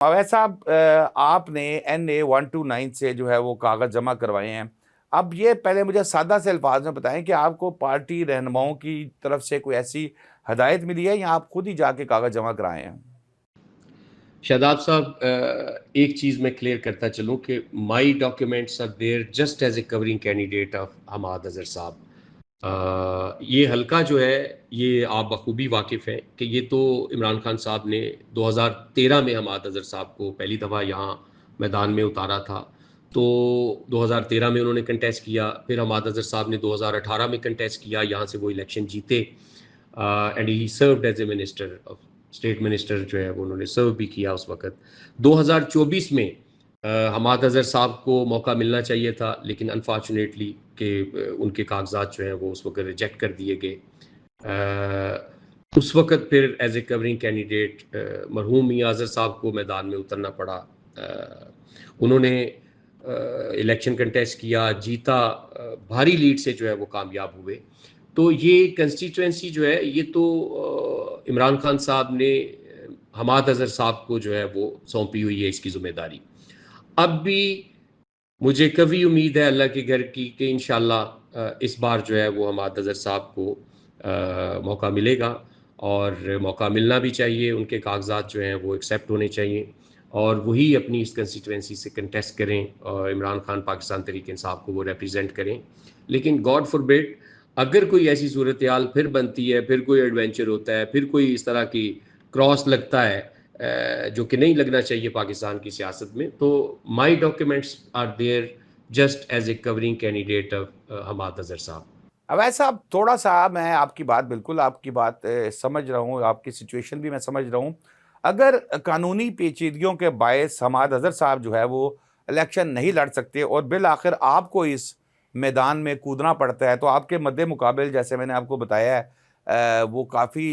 अवैध साहब आपने NA 129 से जो है वो कागज़ जमा करवाए हैं। अब ये पहले मुझे सादा से अल्फाज में बताएँ कि आपको पार्टी रहनुमाओं की तरफ से कोई ऐसी हदायत मिली है या आप खुद ही जाके कागज़ जमा कराए हैं? शादाब साहब, एक चीज़ मैं क्लियर करता चलूँ कि my documents are there just as a covering candidate of Hamad Azhar साहब। ये हल्का जो है, ये आप बखूबी वाकिफ़ हैं कि ये तो इमरान खान साहब ने 2013 में हमाद अज़हर साहब को पहली दफ़ा यहाँ मैदान में उतारा था। तो 2013 में उन्होंने कंटेस्ट किया, फिर हमाद अज़हर साहब ने 2018 में कंटेस्ट किया, यहाँ से वो इलेक्शन जीते and he served as a minister of state minister जो है वो उन्होंने सर्व भी किया उस वक्त। 2024 में हमाद अज़हर साहब को मौका मिलना चाहिए था, लेकिन अनफॉर्चुनेटली कि उनके कागजात जो हैं वो उस वक्त रिजेक्ट कर दिए गए। उस वक्त फिर एज ए कवरिंग कैंडिडेट मरहूम मियां अज़हर साहब को मैदान में उतरना पड़ा। उन्होंने इलेक्शन कंटेस्ट किया, जीता, भारी लीड से जो है वो कामयाब हुए। तो ये कंस्टिट्यूएंसी जो है ये तो इमरान खान साहब ने हमाद अज़हर साहब को जो है वो सौंपी हुई है इसकी जिम्मेदारी। अब भी मुझे कभी उम्मीद है अल्लाह के घर की कि इंशाल्लाह इस बार जो है वो हमाद अज़हर साहब को मौका मिलेगा, और मौका मिलना भी चाहिए। उनके कागजात जो हैं वो एक्सेप्ट होने चाहिए और वही अपनी इस कंस्टिट्यूएंसी से कंटेस्ट करें और इमरान खान पाकिस्तान तहरीक इंसाफ को वो रिप्रेजेंट करें। लेकिन गॉड फॉरबिड, अगर कोई ऐसी सूरत हाल फिर बनती है, फिर कोई एडवेंचर होता है, फिर कोई इस तरह की क्रॉस लगता है जो कि नहीं लगना चाहिए पाकिस्तान की सियासत में, तो my documents are there just as a covering candidate of Hamad Azhar साहब। अवैध साहब थोड़ा-सा मैं आपकी बात बिल्कुल आपकी बात समझ रहा हूँ, आपकी सिचुएशन भी मैं समझ रहा हूँ। अगर कानूनी पेचीदगियों के बायस हमाद अज़हर साहब जो है वो इलेक्शन नहीं लड़ सकते और बिल आखिर आपको इस मैदान में कूदना पड़ता है, तो आपके मद्दे-मुकाबिल जैसे मैंने आपको बताया है वो काफ़ी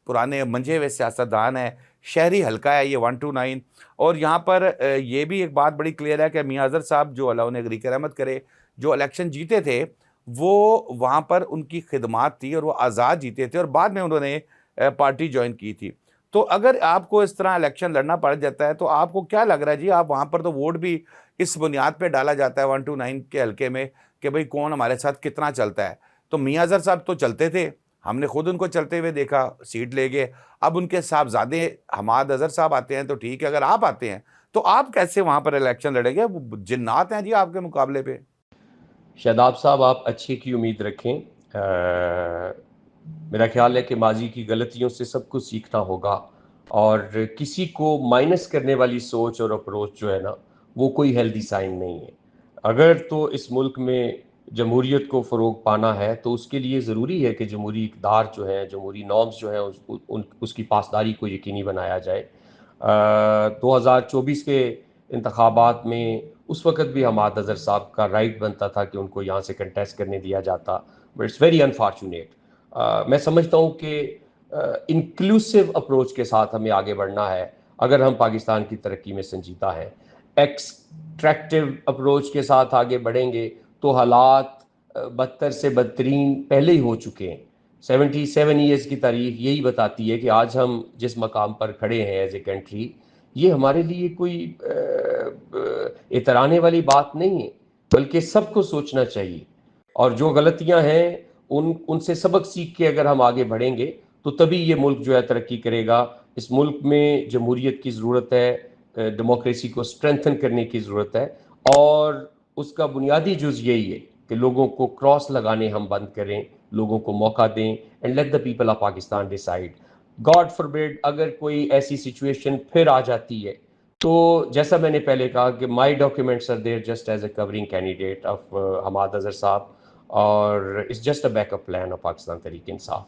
पुराने मंझे हुए सियासतदान हैं, शहरी हलका है ये 129 और यहाँ पर ये भी एक बात बड़ी क्लियर है कि मियां अज़हर साहब जो अल्लाह उन्हें ग़रीक़ रहमत करे, जो इलेक्शन जीते थे वो वहाँ पर उनकी खिदमात थी और वो आज़ाद जीते थे और बाद में उन्होंने पार्टी जॉइन की थी। तो अगर आपको इस तरह इलेक्शन लड़ना पड़ जाता है, तो आपको क्या लग रहा है जी, आप वहाँ पर तो वोट भी इस बुनियाद पे डाला जाता है 129 के हलके में कि भई कौन हमारे साथ कितना चलता है। तो मियां अज़हर साहब तो चलते थे, हमने खुद उनको चलते हुए देखा, सीट ले गए। अब उनके साहबज़ादे हमाद अज़हर साहब आते हैं तो ठीक है, अगर आप आते हैं, तो आप कैसे वहाँ पर इलेक्शन लड़ेंगे? वो जिन्नात हैं जी आपके मुकाबले पे। शादाब साहब, आप अच्छे की उम्मीद रखें। मेरा ख्याल है कि माजी की गलतियों से सब कुछ सीखना होगा, और किसी को माइनस करने वाली सोच और अप्रोच जो है ना, वो कोई हेल्दी साइन नहीं है। अगर तो इस मुल्क में जमहूरियत को फ़रोग पाना है, तो उसके लिए ज़रूरी है कि जमहूरी इक़दार जो हैं, जमहूरी नॉर्म्स जो हैं, उसकी पासदारी को यकीनी बनाया जाए। 2024 के इंतखाबात में उस वक़्त भी हमाद अज़हर साहब का राइट बनता था कि उनको यहाँ से कंटेस्ट करने दिया जाता, बट इट्स वेरी अनफॉर्चुनेट। मैं समझता हूँ कि इंक्लूसिव अप्रोच के साथ हमें आगे बढ़ना है अगर हम पाकिस्तान की तरक्की में संजीदा हैं। एक्सट्रैक्टिव अप्रोच के साथ आगे बढ़ेंगे तो हालात बदतर से बदतरीन पहले ही हो चुके हैं। 77 ईयर्स की तारीख यही बताती है कि आज हम जिस मकाम पर खड़े हैं एज ए कंट्री, ये हमारे लिए कोई इतराने वाली बात नहीं है, बल्कि सबको सोचना चाहिए। और जो गलतियां हैं उनसे सबक सीख के अगर हम आगे बढ़ेंगे, तो तभी ये मुल्क जो है तरक्की करेगा। इस मुल्क में जमहूरियत की ज़रूरत है, डेमोक्रेसी को स्ट्रेंथन करने की ज़रूरत है, और उसका बुनियादी जुज़ यही है कि लोगों को क्रॉस लगाने हम बंद करें, लोगों को मौका दें, and let the people of Pakistan decide. God forbid, अगर कोई ऐसी सिचुएशन फिर आ जाती है, तो जैसा मैंने पहले कहा कि my documents are there just as a covering candidate of Hamad Azhar साहब, और it's just a backup plan of Pakistan Tehreek Insaf.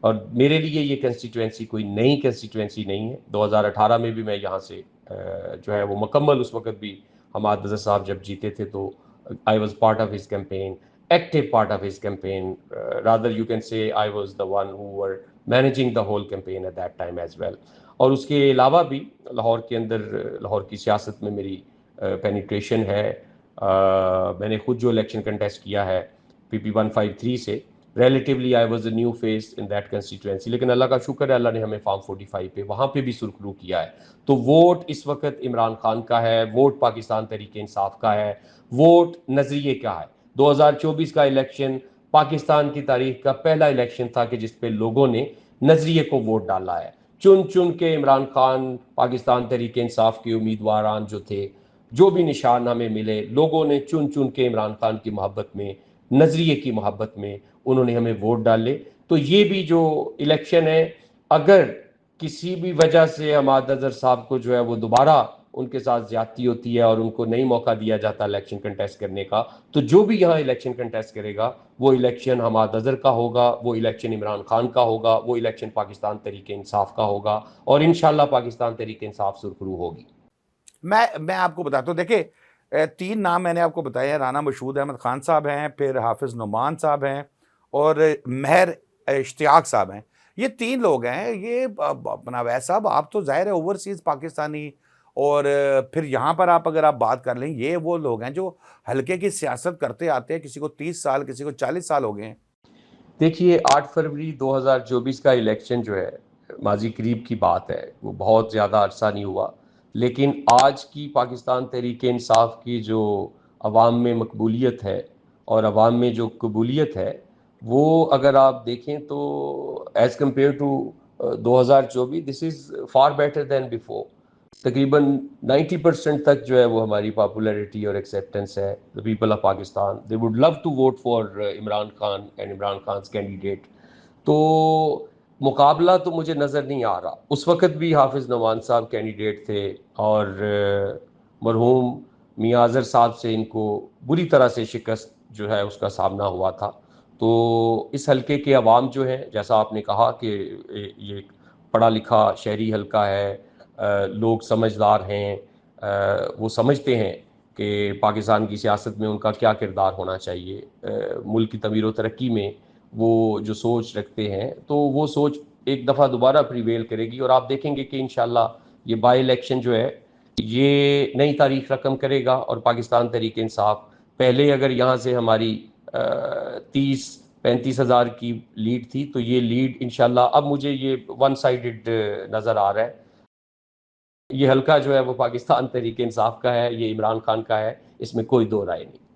और मेरे लिए ये कंस्टिट्यूएंसी कोई नई कंस्टिट्यूएंसी नहीं है। 2018 में भी मैं यहाँ से जो है वो मुकम्मल, उस वक्त भी हमाद अज़हर साहब जब जीते थे तो I was part of his campaign, active part of his campaign. Rather, you can say I was the one who were managing the whole campaign at that time as well. और उसके अलावा भी लाहौर के अंदर, लाहौर की सियासत में मेरी पेनिट्रेशन है। मैंने खुद जो इलेक्शन कंटेस्ट किया है PP 153 से, relatively I was a new face in that constituency, लेकिन अल्लाह का शुक्र है, अल्लाह ने हमें फार्म 45 पे वहाँ पे भी सुरखरू किया है। तो वोट इस वक्त इमरान खान का है, वोट पाकिस्तान तहरीक इंसाफ का है, वोट नजरिए का है। 2024 का इलेक्शन पाकिस्तान की तारीख का पहला इलेक्शन था कि जिस पे लोगों ने नजरिए को वोट डाला है। चुन चुन के इमरान खान, पाकिस्तान तहरीक इंसाफ के उम्मीदवारान जो थे, जो भी निशान हमें मिले, लोगों ने चुन चुन के इमरान खान की मोहब्बत में, नजरिए की मोहब्बत में उन्होंने हमें वोट डाले। तो ये भी जो इलेक्शन है, अगर किसी भी वजह से हमाद अजहर साहब को जो है वो दोबारा उनके साथ ज्यादती होती है और उनको नहीं मौका दिया जाता इलेक्शन कंटेस्ट करने का, तो जो भी यहाँ इलेक्शन कंटेस्ट करेगा वो इलेक्शन हमाद अजहर का होगा, वो इलेक्शन इमरान खान का होगा, वो इलेक्शन पाकिस्तान तहरीक इंसाफ का होगा, और इंशाल्लाह पाकिस्तान तहरीक इंसाफ सुरखरू होगी। मैं आपको बताता हूँ, देखिए 3 नाम मैंने आपको बताए हैं। राना मशहूद अहमद खान साहब हैं, फिर हाफिज़ नुमान साहब हैं और महर इश्तियाक साहब हैं। ये 3 लोग हैं। ये अपना अवैस साहब, आप तो ज़ाहिर है ओवरसीज़ पाकिस्तानी, और फिर यहाँ पर अगर आप बात कर लें, ये वो लोग हैं जो हल्के की सियासत करते आते हैं। किसी को 30 साल, किसी को 40 साल हो गए हैं। देखिए 8 फरवरी 2024 का इलेक्शन जो है, माजी करीब की बात है, वो बहुत ज़्यादा अरसा नहीं हुआ, लेकिन आज की पाकिस्तान तहरीक इंसाफ की जो अवाम में मकबूलियत है और अवाम में जो कबूलियत है, वो अगर आप देखें तो as compare to 2024 this is far better than before. तकरीबन 90% तक जो है वो हमारी पॉपुलैरिटी और एक्सेप्टेंस है। The people of Pakistan they would love to vote for Imran Khan and Imran Khan candidate. तो मुकाबला तो मुझे नज़र नहीं आ रहा। उस वक्त भी हाफिज़ नवान साहब कैंडिडेट थे और मरहूम मियां अजहर साहब से इनको बुरी तरह से शिकस्त जो है उसका सामना हुआ था। तो इस हलके के अवाम जो है, जैसा आपने कहा कि ये पढ़ा लिखा शहरी हलका है, लोग समझदार हैं, वो समझते हैं कि पाकिस्तान की सियासत में उनका क्या किरदार होना चाहिए, मुल्क की तमीर व तरक्की में वो जो सोच रखते हैं, तो वो सोच एक दफ़ा दोबारा प्रिवेल करेगी और आप देखेंगे कि इंशाल्लाह ये बाई इलेक्शन जो है ये नई तारीख रकम करेगा और पाकिस्तान तहरीक इंसाफ, पहले अगर यहाँ से हमारी 30-35 हज़ार की लीड थी, तो ये लीड इंशाल्लाह अब मुझे ये वन साइडेड नज़र आ रहा है। ये हल्का जो है वो पाकिस्तान तहरीक इंसाफ का है, ये इमरान खान का है, इसमें कोई दो राय नहीं।